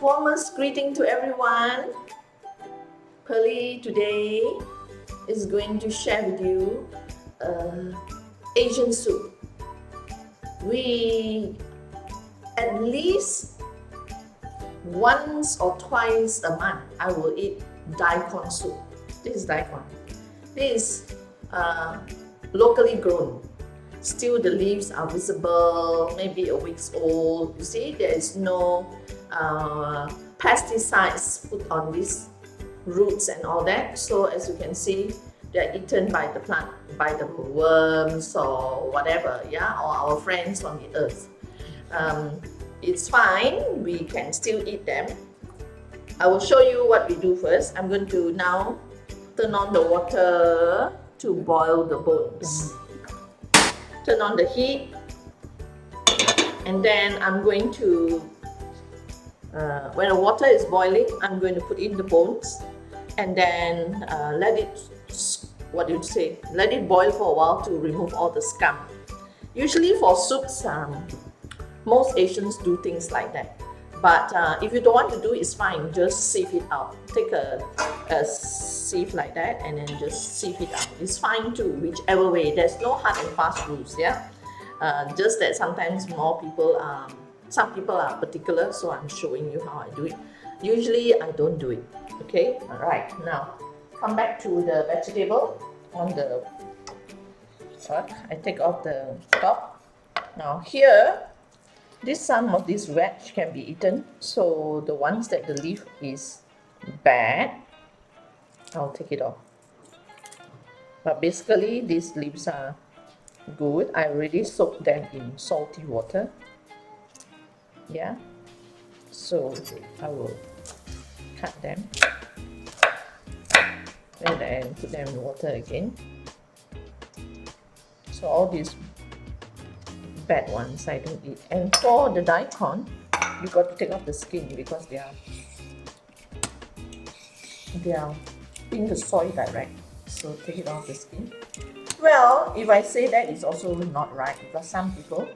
Warmest greeting to everyone. Pearly today is going to share with you Asian soup. We at least once or twice a month I will eat Daikon soup. This is Daikon. This is locally grown. Still the leaves are visible, maybe a week old. You see, there is no pesticides put on these roots and all that. So as you can see, they are eaten by the plant, by the worms or whatever, yeah, or our friends on the earth. It's fine, we can still eat them. I will show you what we do first. I'm going to now turn on the water to boil the bones. Turn on the heat, and then I'm going to, when the water is boiling, I'm going to put in the bones, and then let it, let it boil for a while to remove all the scum. Usually for soups, most Asians do things like that. But if you don't want to do it, it's fine. Just sieve it out. Take a sieve like that and then just sieve it out. It's fine too, whichever way. There's no hard and fast rules, yeah? Just that sometimes some people are particular, so I'm showing you how I do it. Usually I don't do it, okay? Alright, now come back to the vegetable on the, I take off the top. Now here, some of these veg can be eaten, so the ones that the leaf is bad, I'll take it off. But basically, these leaves are good. I already soaked them in salty water. Yeah, so I will cut them and then put them in water again. So all these bad ones I don't eat. And for the daikon, you got to take off the skin because they are in the soil direct. So take it off the skin. Well, if I say that, it's also not right because some people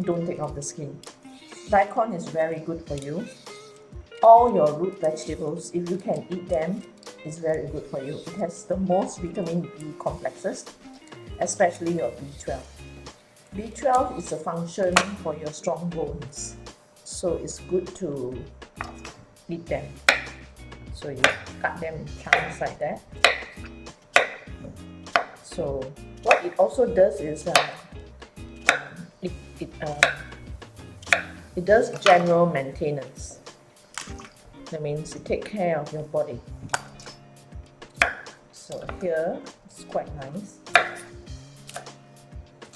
don't take off the skin. Daikon is very good for you. All your root vegetables, if you can eat them, is very good for you. It has the most vitamin B complexes, especially your B12. B12 is a function for your strong bones, so it's good to eat them. So you cut them in chunks like that. So what it also does is it does general maintenance. That means it takes care of your body. So here it's quite nice.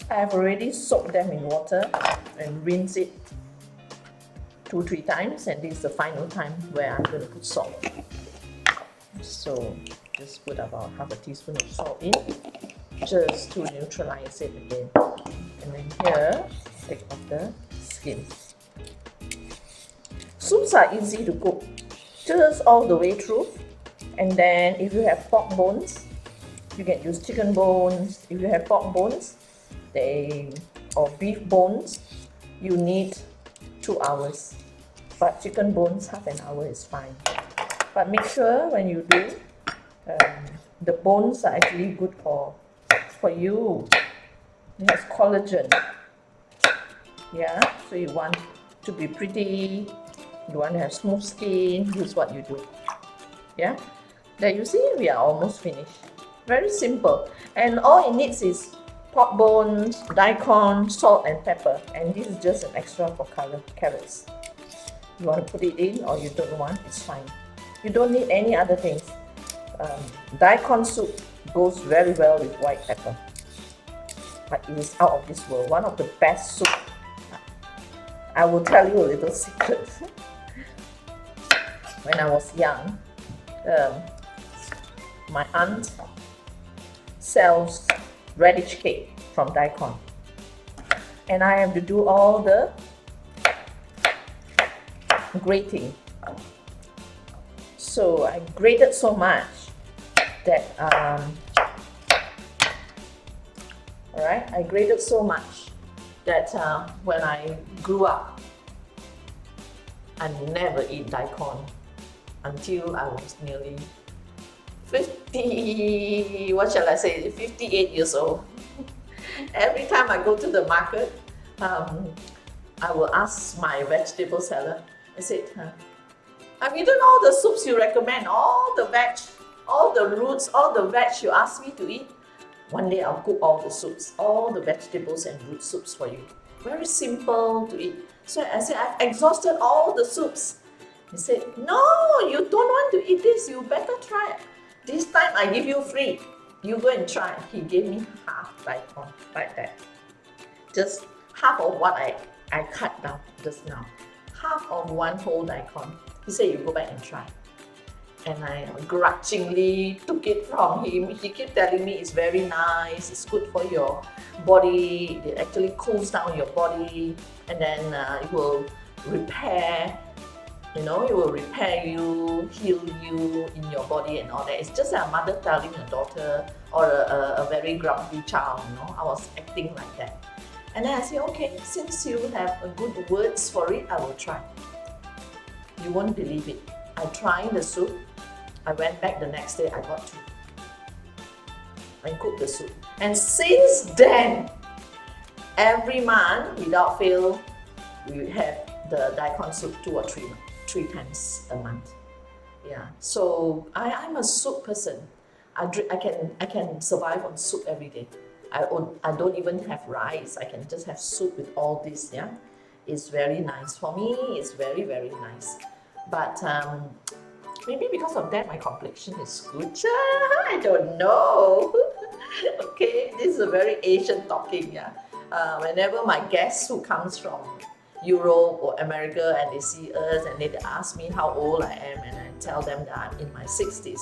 I have already soaked them in water and rinse it 2-3 times, and this is the final time where I'm going to put salt. So just put about half a teaspoon of salt in, just to neutralize it again. And then here, take off the skin. Soups are easy to cook, just all the way through. And then if you have pork bones, you can use chicken bones. If you have pork bones, or beef bones, you need 2 hours. But chicken bones, half an hour is fine. But make sure when you do, the bones are actually good for you. It has collagen. Yeah, so you want to be pretty, you want to have smooth skin, here's what you do. Yeah, there you see, we are almost finished. Very simple. And all it needs is pork bones, daikon, salt and pepper, and this is just an extra for color, carrots. You want to put it in or you don't want, it's fine. You don't need any other things. Daikon soup goes very well with white pepper. But it is out of this world, one of the best soup. I will tell you a little secret. When I was young, my aunt sells radish cake from Daikon, and I have to do all the grating. So I grated so much that alright, I grated so much that when I grew up, I never eat daikon until I was nearly 50, what shall I say, 58 years old. Every time I go to the market, I will ask my vegetable seller, I said, I've eaten all the soups you recommend, all the veg, all the roots, all the veg you ask me to eat. One day I'll cook all the soups, all the vegetables and root soups for you. Very simple to eat. So I said, I've exhausted all the soups. He said, no, you don't want to eat this, you better try it. This time I give you free. You go and try. He gave me half daikon, like that. Just half of what I cut down just now. Half of one whole daikon. He said, you go back and try. And I grudgingly took it from him. He kept telling me it's very nice, it's good for your body, it actually cools down your body, and then it will repair, you know, it will repair you, heal you in your body and all that. It's just a mother telling a daughter or a very grumpy child, you know. I was acting like that. And then I said, okay, since you have good words for it, I will try. You won't believe it. I tried the soup. I went back the next day, I got 2. I cooked the soup. And since then, every month, without fail, we have the daikon soup 2 or 3 times a month. Yeah, so I'm a soup person. I can survive on soup every day. I don't even have rice. I can just have soup with all this. Yeah, it's very nice for me. It's very, very nice. But maybe because of that, my complexion is good. I don't know. Okay, this is a very Asian talking. Yeah, whenever my guests who comes from Europe or America and they see us and they ask me how old I am, and I tell them that I'm in my 60s.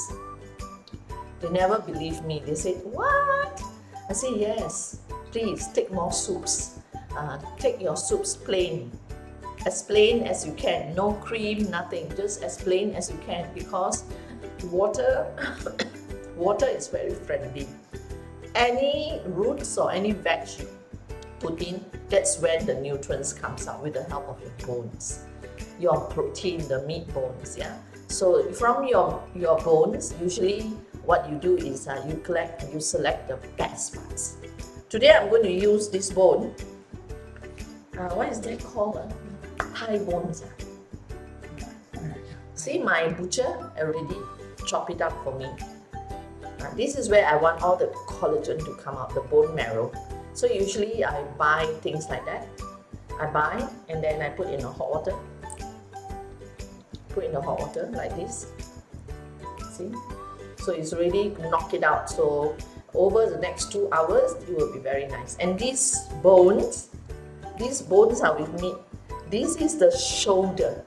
They never believe me. They say, what? I say, yes, please take more soups. Take your soups plain as you can, no cream, nothing, just as plain as you can, because water is very friendly. Any roots or any veg you put in, that's when the nutrients comes out with the help of your bones, your protein, the meat bones. Yeah. So from your bones, usually what you do is you select the best parts. Today I'm going to use this bone. What is that called? Thigh bones. See, my butcher already chopped it up for me. This is where I want all the collagen to come out, the bone marrow. So usually I buy things like that. I buy and then I put in a hot water. Put in the hot water like this. See? So it's already knock it out. So over the next 2 hours, it will be very nice. And these bones are with meat. This is the shoulder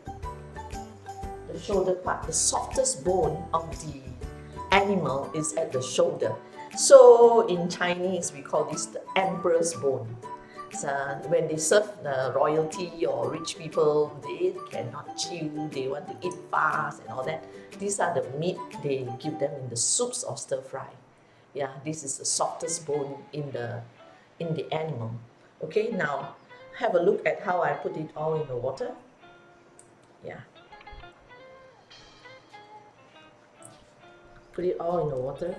part. The softest bone of the animal is at the shoulder. So in Chinese, we call this the emperor's bone. So when they serve the royalty or rich people, they cannot chew, they want to eat fast and all that. These are the meat they give them in the soups or stir fry. Yeah, this is the softest bone in the animal. Okay, now have a look at how I put it all in the water. Yeah. Put it all in the water.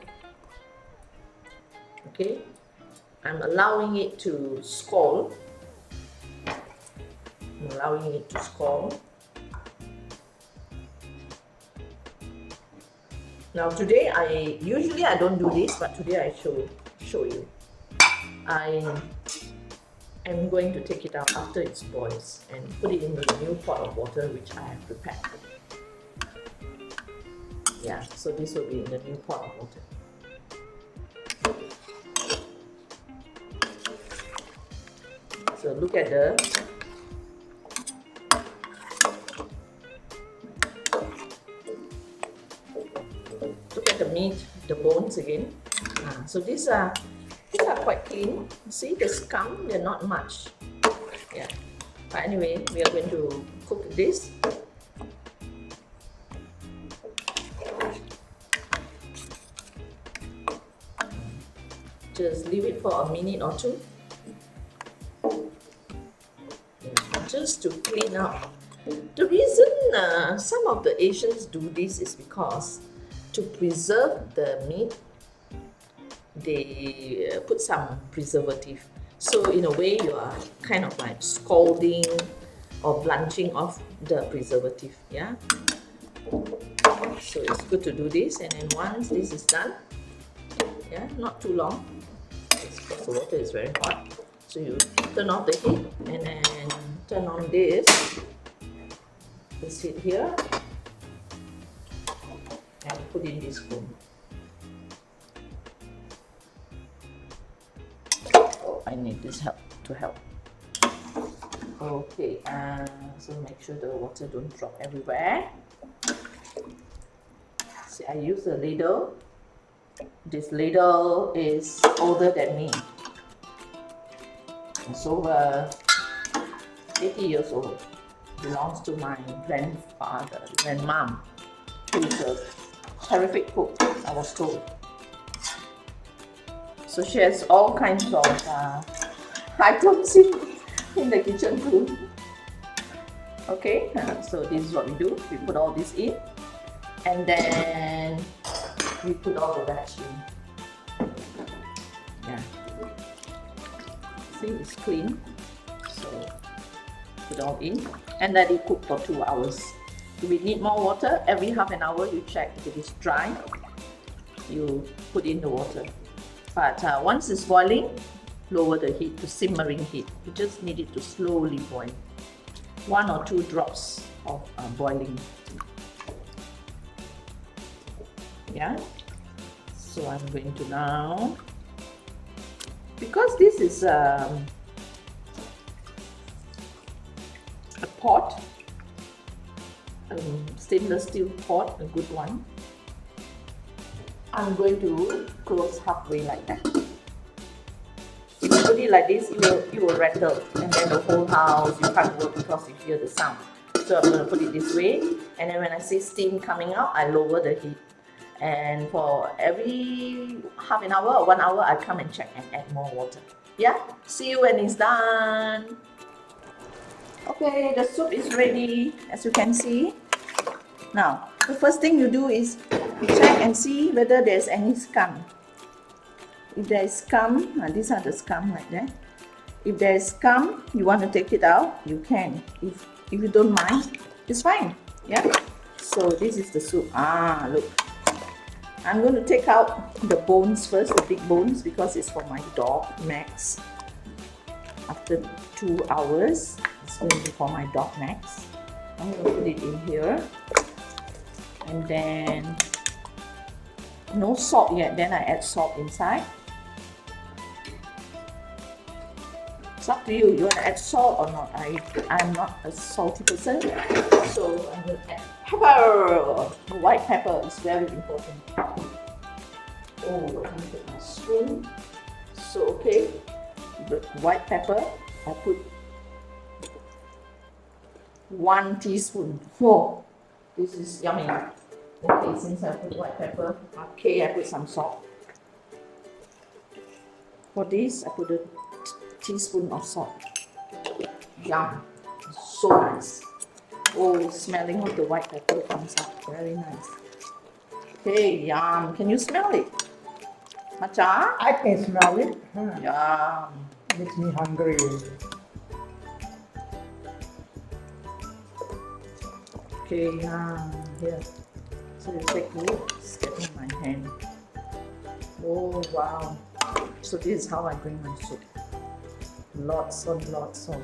Okay. I'm allowing it to scald. Now today usually I don't do this, but today I show you. I am going to take it out after it boils and put it in the new pot of water which I have prepared. Yeah, so this will be in the new pot of water. So look at the meat, the bones again. So these are quite clean. See the scum, they're not much. Yeah. But anyway, we are going to cook this. Just leave it for a minute or two. Just to clean up The reason some of the Asians do this is because to preserve the meat, they put some preservative. So in a way, you are kind of like scalding or blanching off the preservative, yeah? So it's good to do this, and then once this is done, yeah, not too long, because the water is very hot. So you turn off the heat and then turn on this heat here, and put in this spoon. Oh, I need this help to help. Okay, so make sure the water don't drop everywhere. See, I use a ladle. This ladle is older than me. It's over 80 years old. Belongs to my grandmom, who is a terrific cook, I was told. So she has all kinds of items in the kitchen too. Okay, so this is what we do. We put all this in, and then we put all the veg in. Yeah. See, it's clean. So put it all in and let it cook for 2 hours. If we need more water, every half an hour you check if it is dry. You put in the water. But once it's boiling, lower the heat to simmering heat. You just need it to slowly boil. 1 or 2 drops of boiling. Yeah. So I'm going to now, because this is a pot, stainless steel pot, a good one. I'm going to close halfway like that. If you put it like this, it will rattle, and then the whole house, you can't work because you hear the sound. So I'm going to put it this way, and then when I see steam coming out, I lower the heat. And for every half an hour or 1 hour, I come and check and add more water. Yeah, see you when it's done. Okay, the soup is ready, as you can see. Now, the first thing you do is you check and see whether there's any scum. If there is scum, these are the scum like that. If there is scum, you want to take it out, you can. If you don't mind, it's fine. Yeah. So this is the soup. Look. I'm going to take out the bones first, the big bones, because it's for my dog, Max. After 2 hours, it's going to be for my dog, Max. I'm going to put it in here. And then, no salt yet, then I add salt inside. It's up to you, you want to add salt or not. I'm not a salty person, so I'm going to add pepper. The white pepper is very important. Oh, I'm going to put my spoon. So, okay, the white pepper, I put 1 teaspoon. Oh, this is yummy. Okay, since I put white pepper, okay, I put some salt. For this, I put a teaspoon of salt. Yum, so nice. Oh, smelling of the white pepper comes out very nice. Okay, yum. Can you smell it? Macha? I can smell it. Yum. Makes me hungry. Okay, here. So you take a look. It's getting my hand. Oh, wow. So this is how I bring my soup. Lots and lots of.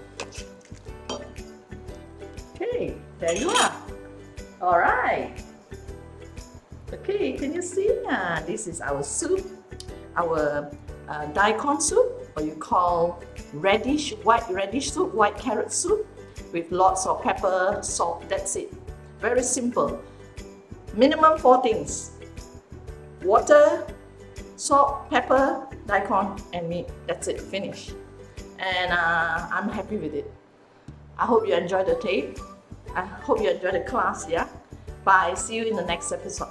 Okay, there you are. All right. Okay, can you see? This is our soup, our Daikon soup, or you call radish, white radish soup, white carrot soup, with lots of pepper, salt. That's it. Very simple. Minimum 4 things: water, salt, pepper, daikon, and meat. That's it. Finish. And I'm happy with it. I hope you enjoyed the tape. I hope you enjoyed the class. Yeah. Bye. See you in the next episode.